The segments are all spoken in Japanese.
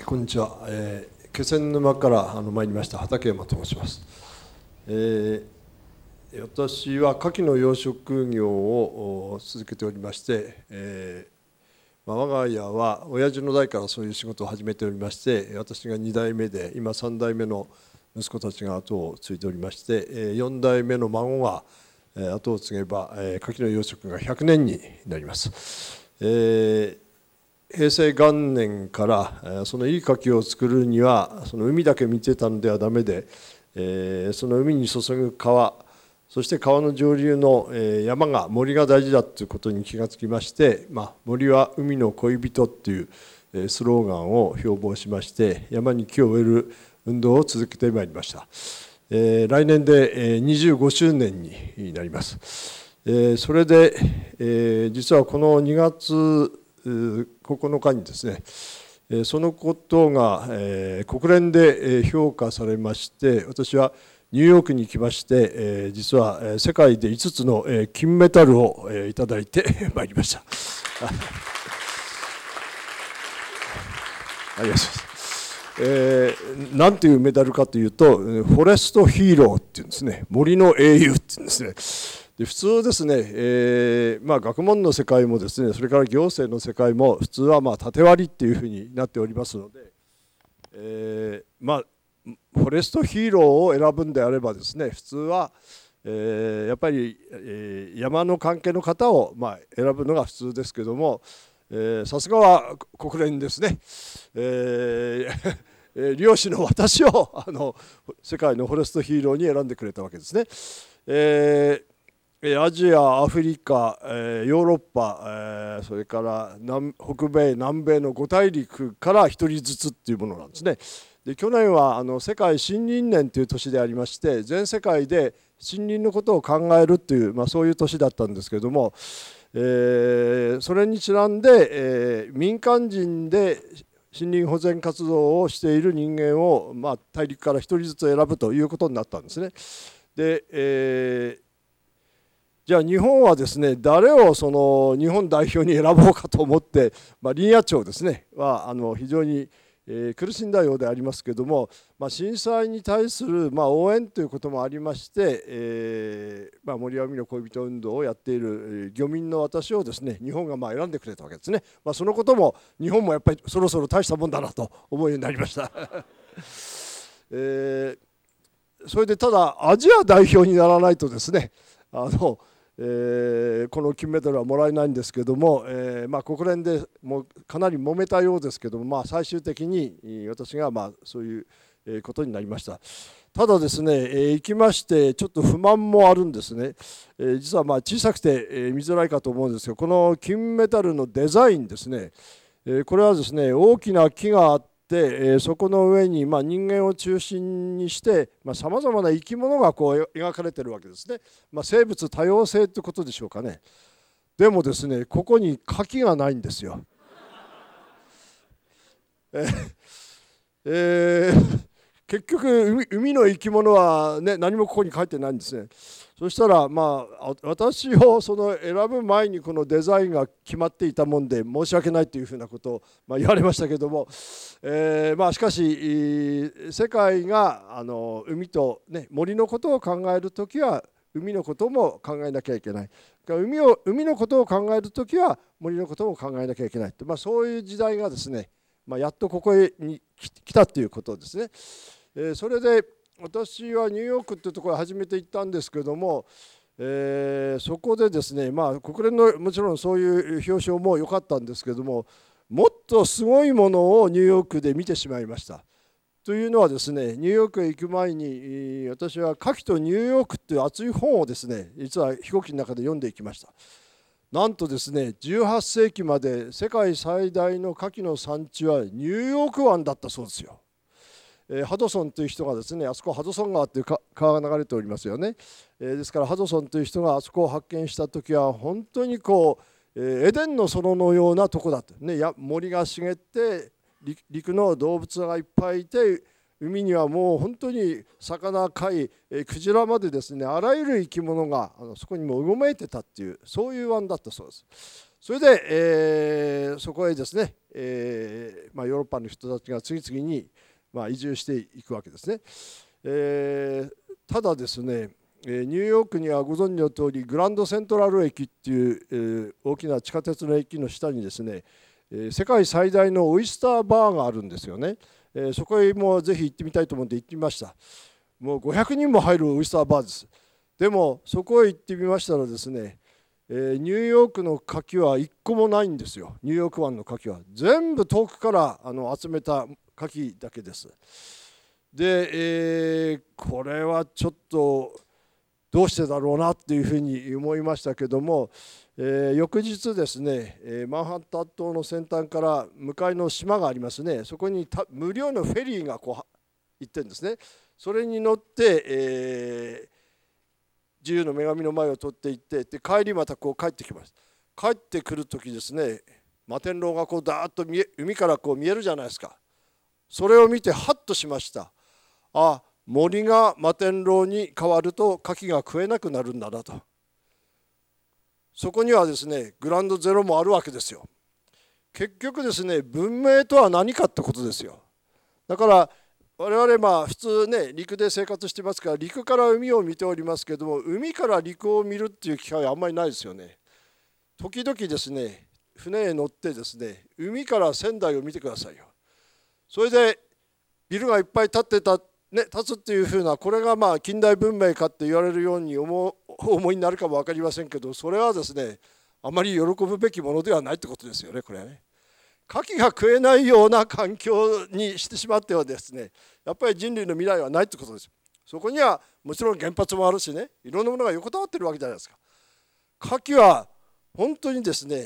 こんにちは。気仙沼から参りました畠山と申します。私は牡蠣の養殖業を続けておりまして、我が家は親父の代からそういう仕事を始めておりまして、私が2代目で今3代目の息子たちが後を継いでおりまして、4代目の孫が後を継げば牡蠣の養殖が100年になります。平成元年からそのいい牡蠣を作るにはその海だけ見てたのではダメで、その海に注ぐ川、そして川の上流の山が森が大事だということに気がつきまして、森は海の恋人というスローガンを標榜しまして、山に木を植える運動を続けてまいりました。来年で25周年になります。それで実はこの2月9日にですね、そのことが国連で評価されまして、私はニューヨークに行きまして、実は世界で5つの金メダルをいただいてまいりました。ありがとうございます。なんていうメダルかというと、フォレストヒーローっていうんですね、森の英雄っていうんですね。で普通ですね、学問の世界もですね、それから行政の世界も普通は縦割りっていうふうになっておりますので、フォレストヒーローを選ぶんであればですね、普通はやっぱり山の関係の方を選ぶのが普通ですけども、さすがは国連ですね。漁師の私を世界のフォレストヒーローに選んでくれたわけですね。アジア、アフリカ、ヨーロッパ、それから北米、南米の5大陸から1人ずつっていうものなんですね。で去年は世界森林年という年でありまして、全世界で森林のことを考えるという、そういう年だったんですけれども、それにちなんで、民間人で森林保全活動をしている人間を、大陸から1人ずつ選ぶということになったんですね。で、じゃあ日本はですね、誰をその日本代表に選ぼうかと思って、林野庁ですねは非常に苦しんだようでありますけれども、震災に対する応援ということもありまして、森は海の恋人運動をやっている漁民の私をですね、日本が選んでくれたわけですね。そのことも日本もやっぱりそろそろ大したもんだなと思うようになりました。それでただアジア代表にならないとですね、この金メダルはもらえないんですけども、国連でもかなり揉めたようですけども、最終的に私がそういうことになりました。ただですね、行きましてちょっと不満もあるんですね。実は小さくて見づらいかと思うんですが、この金メダルのデザインですね、これはですね、大きな木があって、そこの上に人間を中心にしてさまざまな生き物がこう描かれているわけですね。生物多様性ということでしょうかね。でもですね、ここに牡蠣がないんですよ。結局海の生き物は、何もここに書いてないんですね。そしたら私をその選ぶ前にこのデザインが決まっていたもんで申し訳ないというふうなことを言われましたけども、しかし世界が海と、森のことを考えるときは海のことも考えなきゃいけない。海のことを考えるときは森のことも考えなきゃいけないと、そういう時代がですね、やっとここに来たということですね。それで私はニューヨークっていうところへ初めて行ったんですけども、そこでですね、国連のもちろんそういう表彰も良かったんですけども、もっとすごいものをニューヨークで見てしまいました。というのはですね、ニューヨークへ行く前に私は「牡蠣とニューヨーク」という熱い本をですね、実は飛行機の中で読んでいきました。なんとですね、18世紀まで世界最大の牡蠣の産地はニューヨーク湾だったそうですよ。ハドソンという人がですね、あそこハドソン川という川が流れておりますよね。ですからハドソンという人があそこを発見した時は本当にエデンの園のようなとこだと、森が茂って陸の動物がいっぱいいて、海にはもう本当に魚、貝、クジラまでですね、あらゆる生き物がそこにもうごめいてたっていう、そういう湾だったそうです。それで、そこへですね、ヨーロッパの人たちが次々に、移住していくわけですね。ただですね、ニューヨークにはご存知の通りグランドセントラル駅っていう、大きな地下鉄の駅の下にですね、世界最大のオイスターバーがあるんですよね。そこへもぜひ行ってみたいと思って行ってみました。もう500人も入るオイスターバーです。でもそこへ行ってみましたらですね、ニューヨークの牡蠣は1個もないんですよ。ニューヨーク湾の牡蠣は全部遠くから集めた牡蠣だけです。で、これはちょっとどうしてだろうなっていうふうに思いましたけども、翌日ですね、マンハッタン島の先端から向かいの島がありますね。そこに無料のフェリーがこう行ってるんですね。それに乗って、自由の女神の前を通っていって、で帰りまたこう帰ってきます。帰ってくる時ですね、摩天楼がこうダーッと海からこう見えるじゃないですか。それを見てハッとしました。あ、森が摩天楼に変わると牡蠣が食えなくなるんだなと。そこにはですね、グランドゼロもあるわけですよ。結局ですね、文明とは何かってことですよ。だから我々普通ね、陸で生活してますから、陸から海を見ておりますけども、海から陸を見るっていう機会はあんまりないですよね。時々ですね、船へ乗ってですね、海から仙台を見てくださいよ。それでビルがいっぱい建つっていうふうな、これが近代文明かって言われるように思いになるかも分かりませんけど、それはですね、あまり喜ぶべきものではないってことですよね、これはね。牡蠣が食えないような環境にしてしまってはですね、やっぱり人類の未来はないってことです。そこにはもちろん原発もあるしね、いろんなものが横たわってるわけじゃないですか。牡蠣は本当にですね、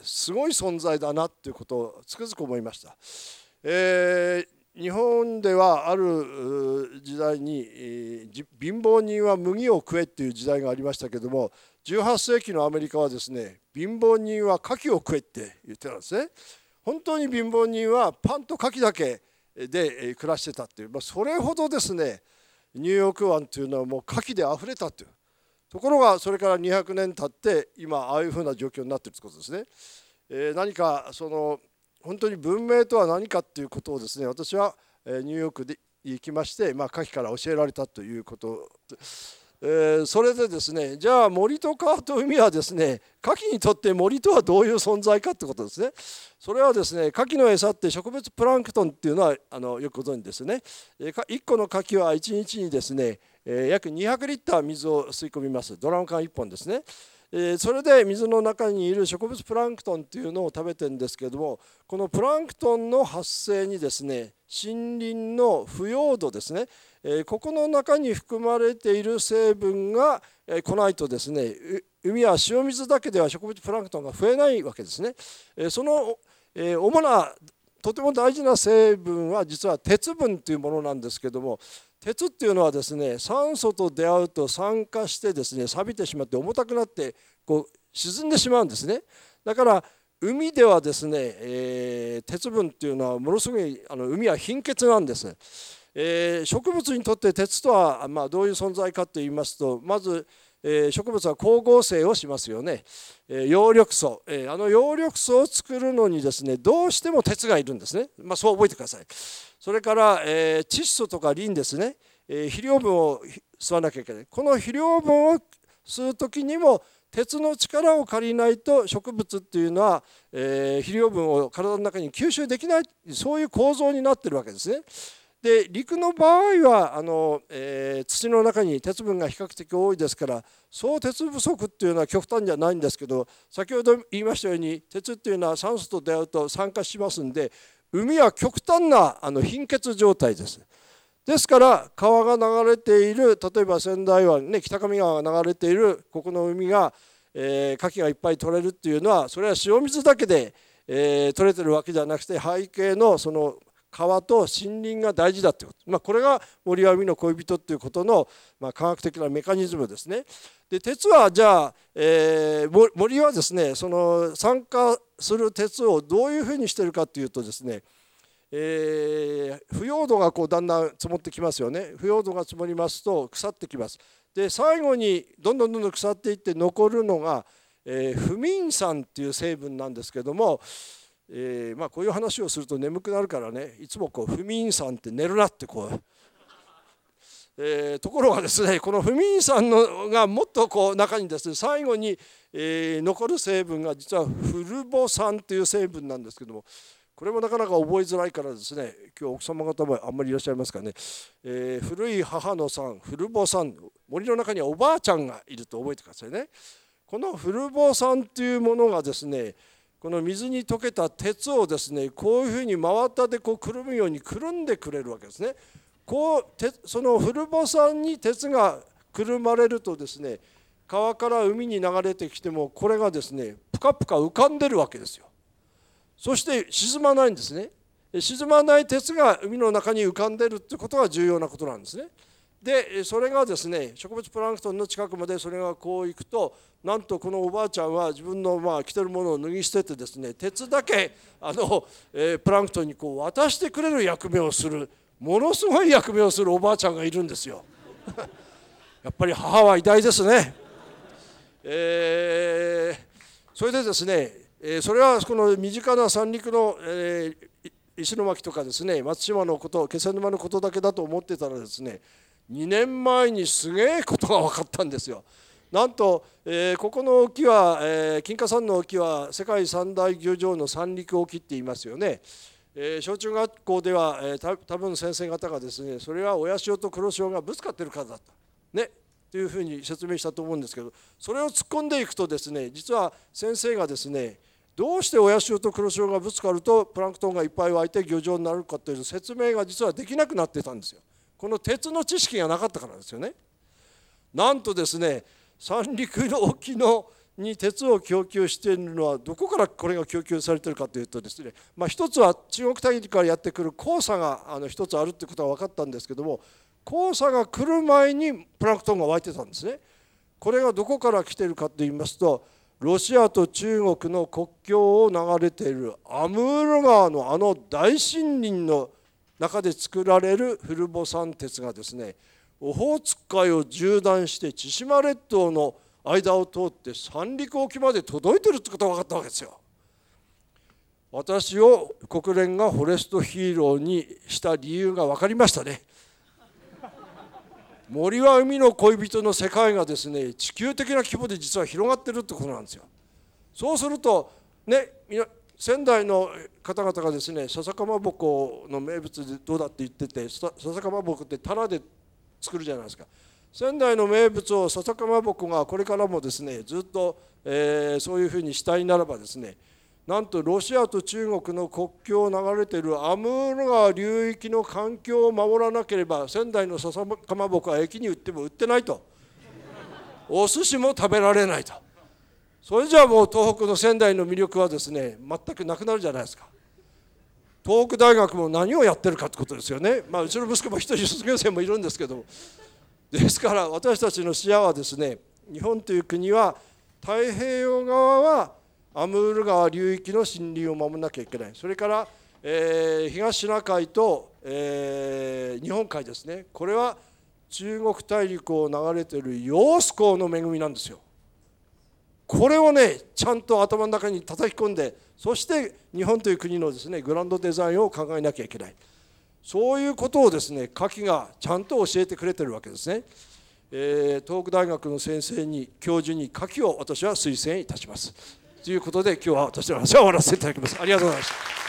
すごい存在だなっていうことをつくづく思いました。日本ではある時代に、貧乏人は麦を食えっていう時代がありましたけども、18世紀のアメリカはですね、貧乏人は牡蠣を食えって言ってたんですね。本当に貧乏人はパンと牡蠣だけで暮らしてたっていう、それほどですね、ニューヨーク湾というのはもう牡蠣であふれたという。ところがそれから200年経って今ああいうふうな状況になっているということですね。何か本当に文明とは何かということをですね、私はニューヨークで行きまして、牡蠣から教えられたということ、それでですね、じゃあ森と川と海はですね、牡蠣にとって森とはどういう存在かということですね。それはですね、牡蠣の餌って植物プランクトンっていうのはよくご存知ですね。1個の牡蠣は1日にですね、約200リッター水を吸い込みます。ドラム缶1本ですね。それで水の中にいる植物プランクトンっていうのを食べてるんですけれども、このプランクトンの発生にですね、森林の腐葉土ですね、ここの中に含まれている成分が来ないとですね、海は塩水だけでは植物プランクトンが増えないわけですね。その主なとても大事な成分は実は鉄分というものなんですけども、鉄っていうのはですね、酸素と出会うと酸化してですね、錆びてしまって重たくなってこう沈んでしまうんですね。だから海ではですね、鉄分っていうのはものすごい海は貧血なんです。植物にとって鉄とはどういう存在かといいますと、まず植物は光合成をしますよね。葉緑素、葉緑素を作るのにですね、どうしても鉄がいるんですね。そう覚えてください。それから、窒素とかリンですね、肥料分を吸わなきゃいけない。この肥料分を吸う時にも鉄の力を借りないと植物っていうのは、肥料分を体の中に吸収できない、そういう構造になってるわけですね。で陸の場合は土の中に鉄分が比較的多いですから、そう鉄不足っていうのは極端じゃないんですけど、先ほど言いましたように鉄っていうのは酸素と出会うと酸化しますんで、海は極端な貧血状態です。ですから川が流れている、例えば仙台湾ね、北上川が流れているここの海が、牡蠣がいっぱい取れるっていうのは、それは塩水だけで、取れてるわけじゃなくて、背景のその川と森林が大事だということ、これが森は海の恋人ということの、科学的なメカニズムですね。で鉄はじゃあ、森はですね、その酸化する鉄をどういうふうにしてるかというとですね、腐葉土がこうだんだん積もってきますよね。腐葉土が積もりますと腐ってきます。で最後にどんどん腐っていって残るのが、不眠酸っていう成分なんですけども、こういう話をすると眠くなるからね、いつも不眠酸って寝るなってところがですね、この不眠酸がもっと中にですね、最後に、残る成分が実はフルボ酸という成分なんですけども、これもなかなか覚えづらいからですね、今日奥様方もあんまりいらっしゃいますかね、古い母の酸、フルボ酸、森の中にはおばあちゃんがいると覚えてくださいね。このフルボ酸というものがですね、この水に溶けた鉄をですね、こういうふうに真綿でくるむようにくるんでくれるわけですね。そのフルボ酸に鉄がくるまれるとですね、川から海に流れてきてもこれがですね、ぷかぷか浮かんでるわけですよ。そして沈まないんですね。沈まない鉄が海の中に浮かんでるってことが重要なことなんですね。でそれがですね、植物プランクトンの近くまでそれがこう行くと、なんとこのおばあちゃんは自分の着てるものを脱ぎ捨ててですね、鉄だけプランクトンに渡してくれる役目をする、ものすごい役目をするおばあちゃんがいるんですよ。やっぱり母は偉大ですね。それでですね、それはこの身近な三陸の、石巻とかですね、松島のこと、気仙沼のことだけだと思ってたらですね、2年前にすげえことが分かったんですよ。なんと、ここの沖は、金華山の沖は世界三大漁場の三陸沖って言いますよね。小中学校では、多分先生方がですね、それは親潮と黒潮がぶつかってるからだったねというふうに説明したと思うんですけど、それを突っ込んでいくとですね、実は先生がですね、どうして親潮と黒潮がぶつかるとプランクトンがいっぱい湧いて漁場になるかという説明が実はできなくなってたんですよ。この鉄の知識がなかったからですよね。なんとですね、三陸の沖に鉄を供給しているのはどこからこれが供給されているかというとですね、一つは中国大陸からやってくる黄砂が一つあるということは分かったんですけども、黄砂が来る前にプランクトンが湧いてたんですね。これがどこから来ているかといいますと、ロシアと中国の国境を流れているアムール川の大森林の中で作られるフルボ酸鉄がですね、オホーツク海を縦断して千島列島の間を通って三陸沖まで届いてるってことが分かったわけですよ。私を国連がフォレストヒーローにした理由が分かりましたね。森は海の恋人の世界がですね、地球的な規模で実は広がってるってことなんですよ。そうするとね、仙台の方々がですね、笹かまぼこの名物でどうだって言ってて、笹かまぼこってタラで作るじゃないですか。仙台の名物を笹かまぼこがこれからもですね、ずっと、そういうふうにしたいならばですね、なんとロシアと中国の国境を流れているアムール川流域の環境を守らなければ、仙台の笹かまぼこは駅に売っても売ってないと、お寿司も食べられないと。それじゃあもう東北の仙台の魅力はですね、全くなくなるじゃないですか。東北大学も何をやってるかってことですよね。うちの息子も一人卒業生もいるんですけども、ですから私たちの視野はですね、日本という国は太平洋側はアムール川流域の森林を守らなきゃいけない。それから、東シナ海と、日本海ですね、これは中国大陸を流れている揚子江の恵みなんですよ。これをね、ちゃんと頭の中に叩き込んで、そして日本という国のですね、グランドデザインを考えなきゃいけない。そういうことをですね、夏季がちゃんと教えてくれてるわけですね。東北大学の先生に、教授に夏季を私は推薦いたします。ということで、今日は私の話は終わらせていただきます。ありがとうございました。